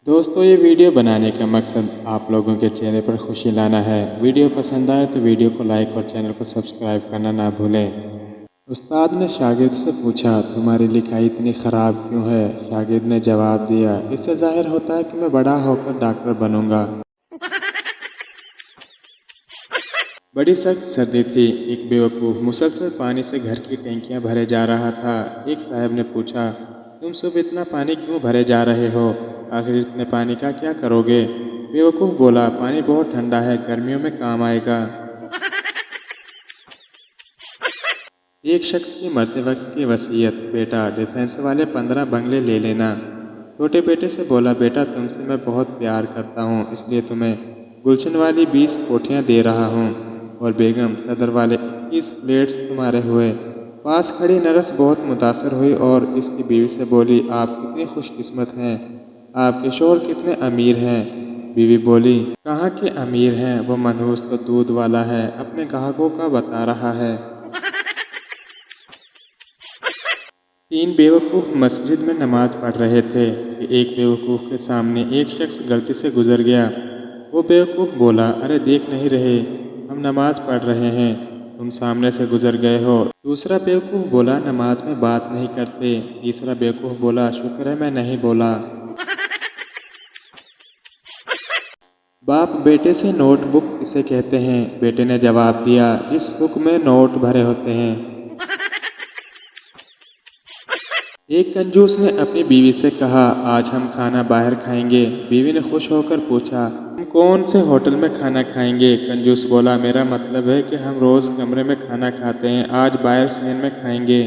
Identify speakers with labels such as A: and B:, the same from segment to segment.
A: दोस्तों, ये वीडियो बनाने का मकसद आप लोगों के चेहरे पर खुशी लाना है। वीडियो पसंद आए तो वीडियो को लाइक और चैनल को सब्सक्राइब करना ना भूलें। उस्ताद ने शागिर्द से पूछा, तुम्हारी लिखाई इतनी ख़राब क्यों है? शागिर्द ने जवाब दिया, इससे जाहिर होता है कि मैं बड़ा होकर डॉक्टर बनूंगा। बड़ी सख्त सर्दी थी। एक बेवकूफ़ मुसलसल पानी से घर की टैंकियां भरे जा रहा था। एक साहब ने पूछा, तुम सुबह इतना पानी क्यों भरे जा रहे हो? आखिर इतने पानी का क्या करोगे? बेवकूफ़ बोला, पानी बहुत ठंडा है, गर्मियों में काम आएगा। एक शख्स की मरते वक्त की वसीयत, बेटा डिफेंस वाले 15 बंगले ले लेना। छोटे बेटे से बोला, बेटा तुमसे मैं बहुत प्यार करता हूँ, इसलिए तुम्हें गुलशन वाली 20 कोठियाँ दे रहा हूँ। और बेगम सदर वाले 21 फ्लैट्स तुम्हारे हुए। पास खड़ी नरस बहुत मुतासर हुई और इसकी बीवी से बोली, आप कितनी खुशकिस्मत हैं, आपके शोहर कितने अमीर हैं। बीवी बोली, कहाँ के अमीर हैं, वो मनहूस तो दूध वाला है, अपने ग्राहकों का बता रहा है। 3 बेवकूफ़ मस्जिद में नमाज पढ़ रहे थे कि एक बेवकूफ़ के सामने एक शख्स गलती से गुजर गया। वो बेवकूफ़ बोला, अरे देख नहीं रहे, हम नमाज पढ़ रहे हैं, तुम सामने से गुजर गए हो। दूसरा बेवकूफ़ बोला, नमाज में बात नहीं करते। तीसरा बेवकूफ़ बोला, शुक्र है मैं नहीं बोला। बाप बेटे से नोटबुक किसे कहते हैं? बेटे ने जवाब दिया, जिस बुक में नोट भरे होते हैं। एक कंजूस ने अपनी बीवी से कहा, आज हम खाना बाहर खाएंगे। बीवी ने खुश होकर पूछा, हम कौन से होटल में खाना खाएंगे? कंजूस बोला, मेरा मतलब है कि हम रोज़ कमरे में खाना खाते हैं, आज बाहर सहन में खाएंगे।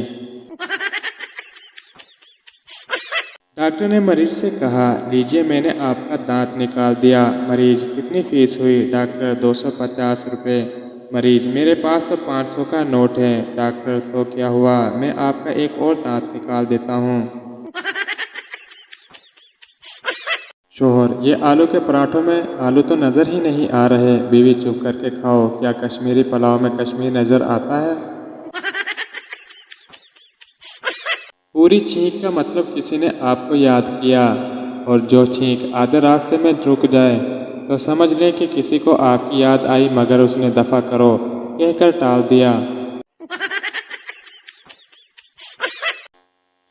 A: डॉक्टर ने मरीज से कहा, लीजिए मैंने आपका दांत निकाल दिया। मरीज, कितनी फीस हुई? डॉक्टर, 250 रुपये। मरीज, मेरे पास तो 500 का नोट है। डॉक्टर, तो क्या हुआ, मैं आपका एक और दांत निकाल देता हूँ। शोहर, ये आलू के पराठों में आलू तो नज़र ही नहीं आ रहे। बीवी, चुप करके खाओ, क्या कश्मीरी पुलाव में कश्मीर नज़र आता है? पूरी छींक का मतलब किसी ने आपको याद किया, और जो छींक आधे रास्ते में रुक जाए तो समझ लें कि किसी को आपकी याद आई मगर उसने दफ़ा करो कहकर टाल दिया।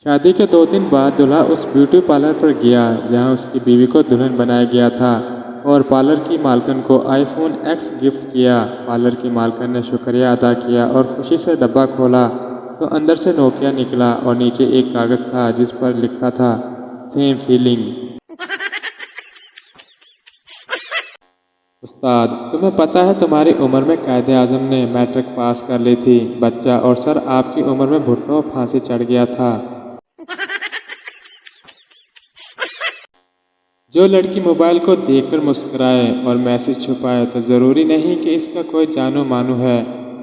A: शादी के 2 दिन बाद दूल्हा उस ब्यूटी पार्लर पर गया जहां उसकी बीवी को दुल्हन बनाया गया था और पार्लर की मालकन को आईफोन X गिफ्ट किया। पार्लर की मालकन ने शुक्रिया अदा किया और खुशी से डब्बा खोला तो अंदर से नोकिया निकला और नीचे एक कागज़ था जिस पर लिखा था, सेम फीलिंग। उस्ताद, तुम्हें पता है तुम्हारी उम्र में कायदे आज़म ने मैट्रिक पास कर ली थी। बच्चा, और सर आपकी उम्र में भुट्टो फांसी चढ़ गया था। जो लड़की मोबाइल को देखकर मुस्कुराए और मैसेज छुपाए तो ज़रूरी नहीं कि इसका कोई जानू मानू है।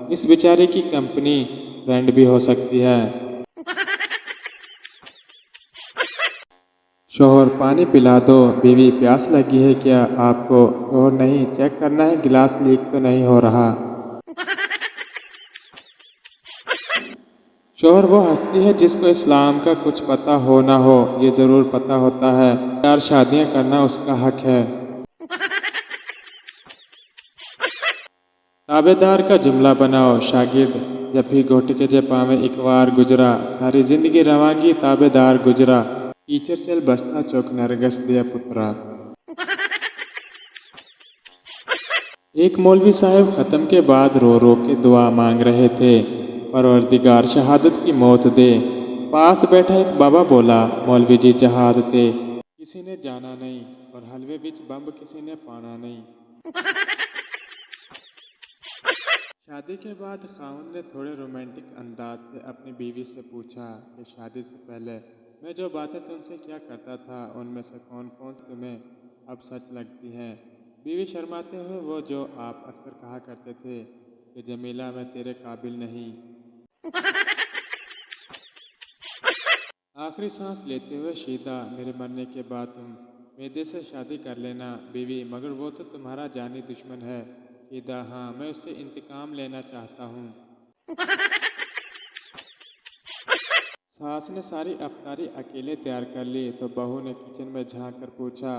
A: इस बेचारे की कंपनी फ्रेंड भी हो सकती है। शोहर, पानी पिला दो। बीवी, प्यास लगी है क्या आपको? शोहर, नहीं, चेक करना है गिलास लीक तो नहीं हो रहा। शोहर, वो हस्ती है जिसको इस्लाम का कुछ पता हो ना हो, ये ज़रूर पता होता है 4 शादियाँ करना उसका हक है। ताबेदार का जुमला बनाओ। शागिर्द, जब भी घोटी के जे पावे एक बार गुजरा, सारी जिंदगी रवांगी ताबेदार गुजरा। टीचर, चल बस्ता चौक नरगस दिया पुत्रा। एक मौलवी साहब ख़त्म के बाद रो रो के दुआ मांग रहे थे, परवरदिगार शहादत की मौत दे। पास बैठा एक बाबा बोला, मौलवी जी जहाद दे किसी ने जाना नहीं और हलवे बिच बम्ब किसी ने पाना नहीं। शादी के बाद खाउन ने थोड़े रोमांटिक अंदाज से अपनी बीवी से पूछा कि शादी से पहले मैं जो बातें तुमसे क्या करता था उनमें से कौन कौन सी तुम्हें अब सच लगती हैं? बीवी शर्माते हुए, वो जो आप अक्सर कहा करते थे कि जमीला मैं तेरे काबिल नहीं। आखिरी सांस लेते हुए शीदा, मेरे मरने के बाद तुम मेदे से शादी कर लेना। बीवी, मगर वो तो तुम्हारा जानी दुश्मन है। शीदा, हाँ, मैं उससे इंतकाम लेना चाहता हूँ। सास ने सारी अफ्तारी अकेले तैयार कर ली तो बहू ने किचन में झांक कर पूछा,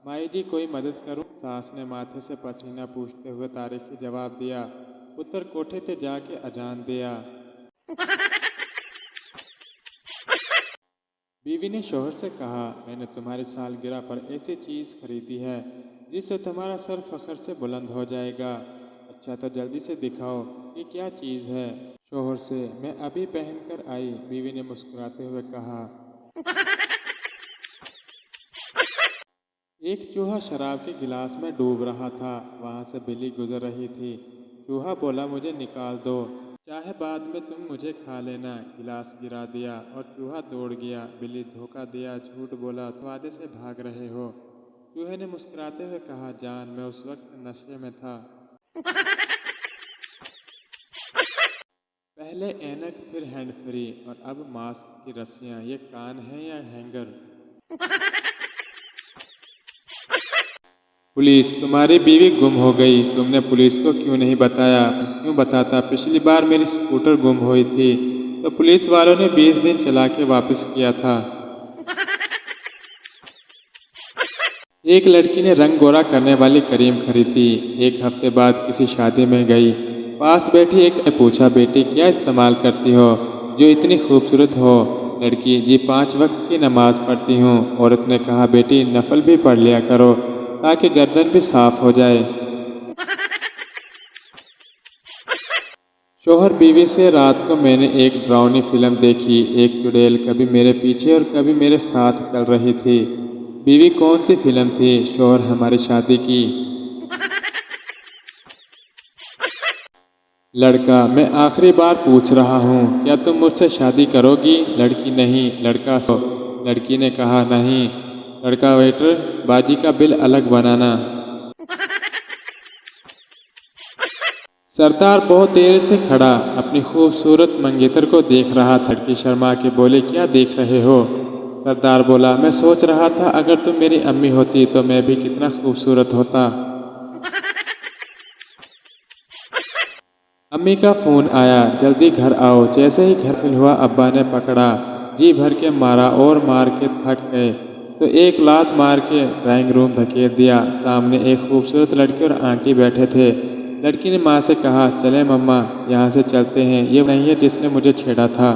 A: माई जी कोई मदद करूं? सास ने माथे से पसीना पूछते हुए तारीखी जवाब दिया, पुत्र कोठे ते जाके अजान दिया। बीवी ने शोहर से कहा, मैंने तुम्हारी सालगिरह पर ऐसी चीज खरीदी है जिससे तुम्हारा सर फख्र से बुलंद हो जाएगा। अच्छा तो जल्दी से दिखाओ ये क्या चीज है? शोहर से, मैं अभी पहन कर आई। बीवी ने मुस्कुराते हुए कहा। एक चूहा शराब के गिलास में डूब रहा था। वहां से बिल्ली गुजर रही थी। चूहा बोला, मुझे निकाल दो, चाहे बाद में तुम मुझे खा लेना। गिलास गिरा दिया और चूहा दौड़ गया। बिल्ली धोखा दिया, झूठ बोला, तुम वादे से भाग रहे हो। चूहे ने मुस्कुराते हुए कहा, जान मैं उस वक्त नशे में था। पहले ऐनक फिर हैंड फ्री और अब मास्क की रस्सियां। ये कान है या हैंगर? पुलिस, तुम्हारी बीवी गुम हो गई। तुमने पुलिस को क्यों नहीं बताया? क्यों बताता? पिछली बार मेरी स्कूटर गुम हुई थी तो पुलिस वालों ने 20 दिन चला के वापस किया था। एक लड़की ने रंग गोरा करने वाली क्रीम खरीदी। एक हफ्ते बाद किसी शादी में गई। पास बैठी एक ने पूछा, बेटी क्या इस्तेमाल करती हो जो इतनी खूबसूरत हो? लड़की, जी 5 वक्त की नमाज पढ़ती हूँ। औरत ने कहा, बेटी नफल भी पढ़ लिया करो ताकि गर्दन भी साफ हो जाए। शौहर बीवी से, रात को मैंने एक डरावनी फिल्म देखी। एक चुड़ैल कभी मेरे पीछे और कभी मेरे साथ चल रही थी। बीवी, कौन सी फिल्म थी? शौहर, हमारी शादी की। लड़का, मैं आखिरी बार पूछ रहा हूँ, क्या तुम मुझसे शादी करोगी? लड़की, नहीं। लड़का, सो। लड़की ने कहा, नहीं। लड़का, वेटर बाजी का बिल अलग बनाना। सरदार बहुत देर से खड़ा अपनी खूबसूरत मंगेतर को देख रहा था। लड़की शर्मा के बोले, क्या देख रहे हो? सरदार बोला, मैं सोच रहा था अगर तुम मेरी अम्मी होती तो मैं भी कितना खूबसूरत होता। अम्मी का फोन आया, जल्दी घर आओ। जैसे ही घर में हुआ अब्बा ने पकड़ा, जी भर के मारा और मार के थक गए तो एक लात मार के ड्राइंग रूम धकेल दिया। सामने एक खूबसूरत लड़की और आंटी बैठे थे। लड़की ने माँ से कहा, चले मम्मा यहाँ से चलते हैं, ये नहीं है जिसने मुझे छेड़ा था।